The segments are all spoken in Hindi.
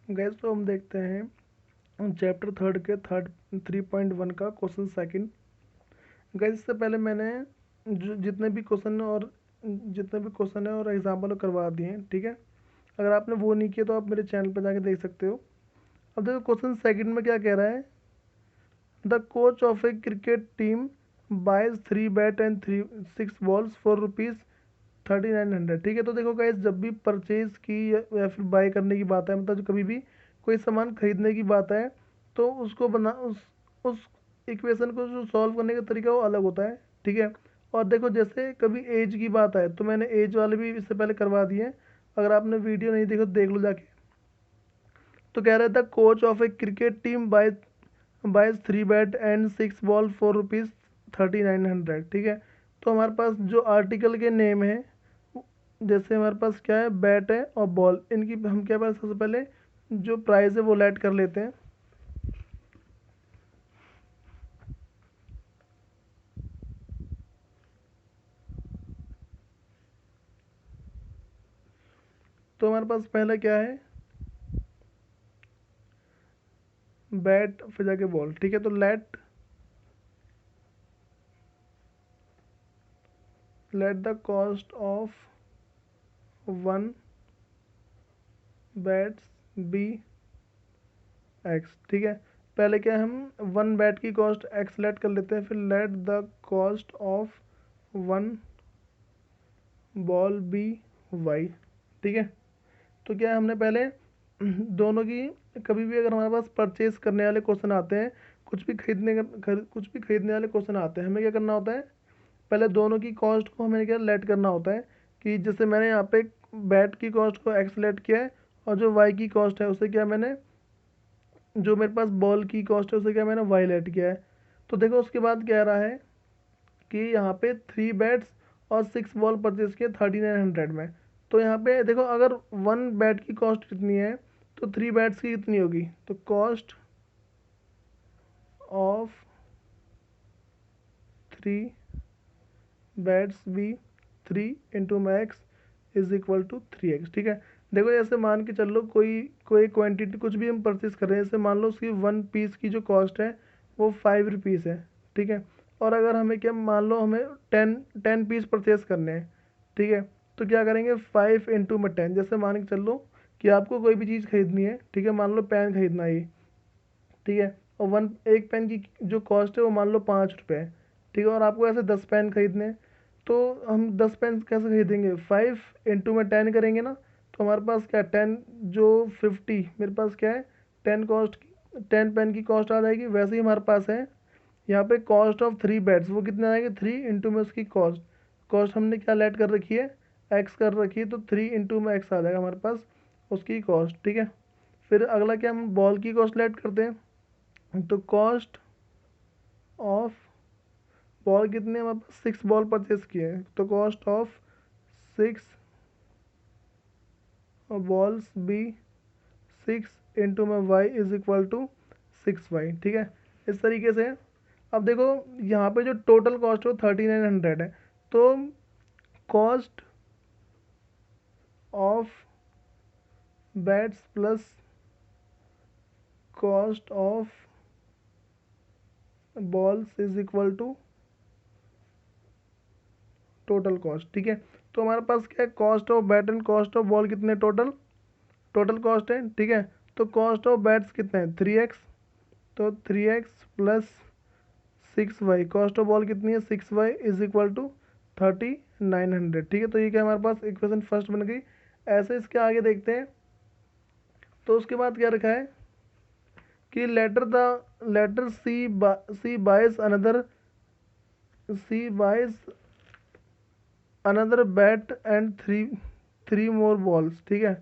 गैस तो हम देखते हैं चैप्टर थर्ड के थर्ड 3.1 का क्वेश्चन सेकंड। गैस इससे पहले मैंने जितने भी क्वेश्चन है और एग्जाम्पल करवा दिए हैं, ठीक है। अगर आपने वो नहीं किया तो आप मेरे चैनल पर जाके देख सकते हो। अब देखो क्वेश्चन सेकंड में क्या कह रहा है, the coach of a cricket team buys 3 bat and 6 balls for rupees 3900। ठीक है, तो देखो गाइस, जब भी परचेज की या फिर बाय करने की बात है, मतलब जो कभी भी कोई सामान खरीदने की बात है, तो उसको बना उस इक्वेशन को जो सॉल्व करने का तरीका वो अलग होता है, ठीक है। और देखो जैसे कभी एज की बात है तो मैंने एज वाले भी इससे पहले करवा दिए हैं। अगर आपने वीडियो नहीं देखो तो देख लो जाके। तो कह रहा था coach of a cricket team buys 3 bat and 6 ball for rupees 3900। ठीक है, तो हमारे पास जो आर्टिकल के नेम है, जैसे हमारे पास क्या है, बैट है और बॉल, इनकी हम क्या पास सबसे पहले जो प्राइस है वो ऐड कर लेते हैं। तो हमारे पास पहला क्या है, बैट, फिर जाके बॉल। ठीक है, तो let the cost of one bats be x. ठीक है, पहले क्या है, हम वन बैट की कॉस्ट एक्स लेट कर लेते हैं, फिर let the cost of one ball be y. ठीक है, तो क्या है, हमने पहले दोनों की, कभी भी अगर हमारे पास परचेज करने वाले क्वेश्चन आते हैं, कुछ भी खरीदने वाले क्वेश्चन आते हैं, हमें क्या करना होता है, पहले दोनों की कॉस्ट को हमें क्या लेट करना होता है। कि जैसे मैंने यहाँ पे बैट की कॉस्ट को एक्स लेट किया है, और जो वाई की कॉस्ट है उसे क्या मैंने, जो मेरे पास बॉल की कॉस्ट है उसे क्या मैंने वाई लेट किया है। तो देखो उसके बाद कह रहा है कि यहाँ पे 3 बैट्स और 6 बॉल परचेज किए 3900 में। तो यहाँ पे देखो, अगर वन बैट की कॉस्ट कितनी है तो 3 बैट्स की कितनी होगी, तो कॉस्ट ऑफ 3 बैट्स भी 3 into x is equal to 3x। ठीक है, देखो ऐसे मान के चल लो, कोई कोई क्वांटिटी कुछ भी हम परचेज कर रहे हैं, जैसे मान लो उसकी वन पीस की जो कॉस्ट है वो 5 रुपीज़ है। ठीक है, और अगर हमें क्या, मान लो हमें 10 पीस परचेज करने हैं। ठीक है, तो क्या करेंगे, 5 इंटू में 10, जैसे मान के चल लो कि आपको कोई भी चीज़ खरीदनी है, ठीक है, मान लो पेन खरीदना है ये, ठीक है, और एक पेन की जो कॉस्ट है वो मान लो 5 रुपये है। ठीक है, और आपको ऐसे 10 पेन खरीदने हैं, तो हम 10 पेन कैसे खरीदेंगे, 5 इंटू में 10 करेंगे ना, तो हमारे पास क्या, 10 जो 50, मेरे पास क्या है, 10 पेन की कॉस्ट आ जाएगी। वैसे ही हमारे पास है यहाँ पे कॉस्ट ऑफ 3 बैट्स, वो कितने आएंगे, 3 इंटू में उसकी कॉस्ट, कॉस्ट हमने क्या लेट कर रखी है, एक्स कर रखी है, तो 3 इंटू में एक्स आ जाएगा हमारे पास उसकी कॉस्ट। ठीक है, फिर अगला क्या, हम बॉल की कॉस्ट लेट करते हैं, तो कॉस्ट ऑफ बॉल कितने, हमारे पास 6 बॉल परचेज किए हैं, तो cost of 6 balls b 6 into में y is equal to 6y। ठीक है, इस तरीके से। अब देखो यहाँ पे जो टोटल कॉस्ट है वो 3900 है, तो cost of bats plus cost of balls is equal to total cost. ठीक है, तो हमारे पास क्या है, cost of bat and cost of ball कितने, टोटल कॉस्ट है। ठीक है, तो कॉस्ट ऑफ बैट्स कितने हैं, 3x, तो 3x plus 6y, cost of ball कितनी है, 6y इज इक्वल टू 3900। ठीक है, तो ये क्या हमारे पास इक्वेशन फर्स्ट बन गई। ऐसे इसके आगे देखते हैं, तो उसके बाद क्या रखा है कि later C buys another bat and three more balls. ठीक है,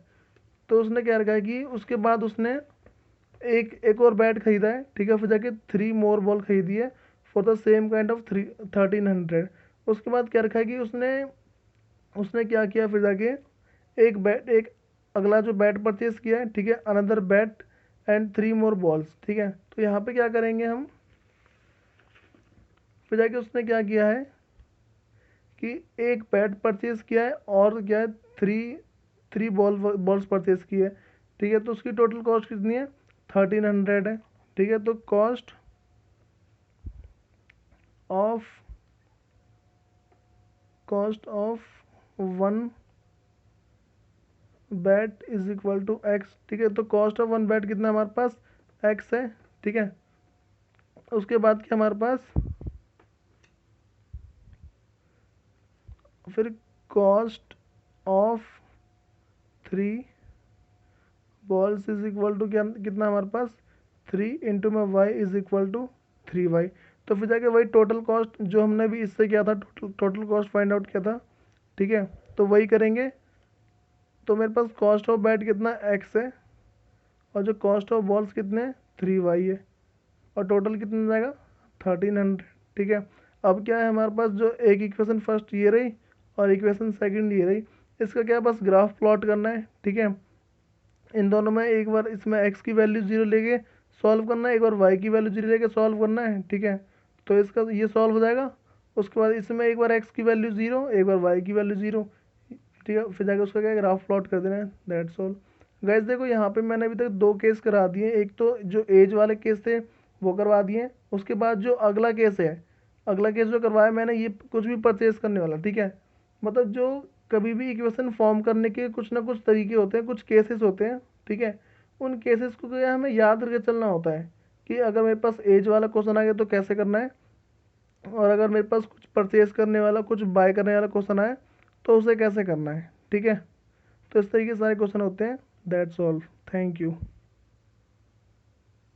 तो उसने क्या रखा है कि उसके बाद उसने एक एक और बैट खरीदा है, ठीक है, फिर जाके 3 मोर बॉल खरीदी है for the same kind of 1300। उसके बाद क्या रखा है कि उसने उसने क्या किया, फिर जाके एक अगला जो बैट परचेज किया है, ठीक है, another bat and 3 more balls. ठीक है, तो यहाँ पे क्या करेंगे हम, फिर जाके उसने क्या किया है कि एक बैट परचेज किया है और क्या है, थ्री थ्री बॉल्स परचेज की है। ठीक है, तो उसकी टोटल कॉस्ट कितनी है, 1300 है। ठीक है, तो cost of one bat is equal to x. ठीक है, तो कॉस्ट ऑफ वन बैट कितना हमारे पास, एक्स है। ठीक है, उसके बाद क्या हमारे पास, फिर cost of three balls is equal to क्या, कितना हमारे पास, 3 में y is equal to 3y। तो फिर जाके वही टोटल कॉस्ट जो हमने भी इससे किया था, टोटल कॉस्ट फाइंड आउट किया था। ठीक है, तो वही करेंगे। तो मेरे पास कॉस्ट ऑफ बैट कितना x है, और जो कॉस्ट ऑफ बॉल्स कितने 3y है, और टोटल कितना जाएगा 1300। ठीक है, अब क्या है हमारे पास, जो एक इक्वेशन फर्स्ट ये रही और इक्वेशन सेकंड ये रही, इसका क्या है, बस ग्राफ प्लॉट करना है। ठीक है, इन दोनों में एक बार इसमें x की वैल्यू जीरो लेके सॉल्व करना है, एक बार y की वैल्यू जीरो लेके सॉल्व करना है। ठीक है, तो इसका ये सॉल्व हो जाएगा। उसके बाद इसमें एक बार x की वैल्यू जीरो, एक बार y की वैल्यू जीरो। ठीक है, फिर जाके उसका क्या ग्राफ प्लॉट कर देना है, दैट्स ऑल। गाइस देखो यहाँ पे मैंने अभी तक दो केस करा दिए, एक तो जो एज वाले केस थे वो करवा दिए, उसके बाद जो अगला केस है, अगला केस जो करवाया मैंने, ये कुछ भी परचेज करने वाला। ठीक है, मतलब जो कभी भी इक्वेशन फॉर्म करने के कुछ ना कुछ तरीके होते हैं, कुछ केसेस होते हैं। ठीक है, उन केसेस को क्या हमें याद करके चलना होता है कि अगर मेरे पास एज वाला क्वेश्चन आ गया तो कैसे करना है, और अगर मेरे पास कुछ परचेज करने वाला, कुछ बाय करने वाला क्वेश्चन आए तो उसे कैसे करना है। ठीक है, तो इस तरीके से सारे क्वेश्चन होते हैं। That's all, thank you.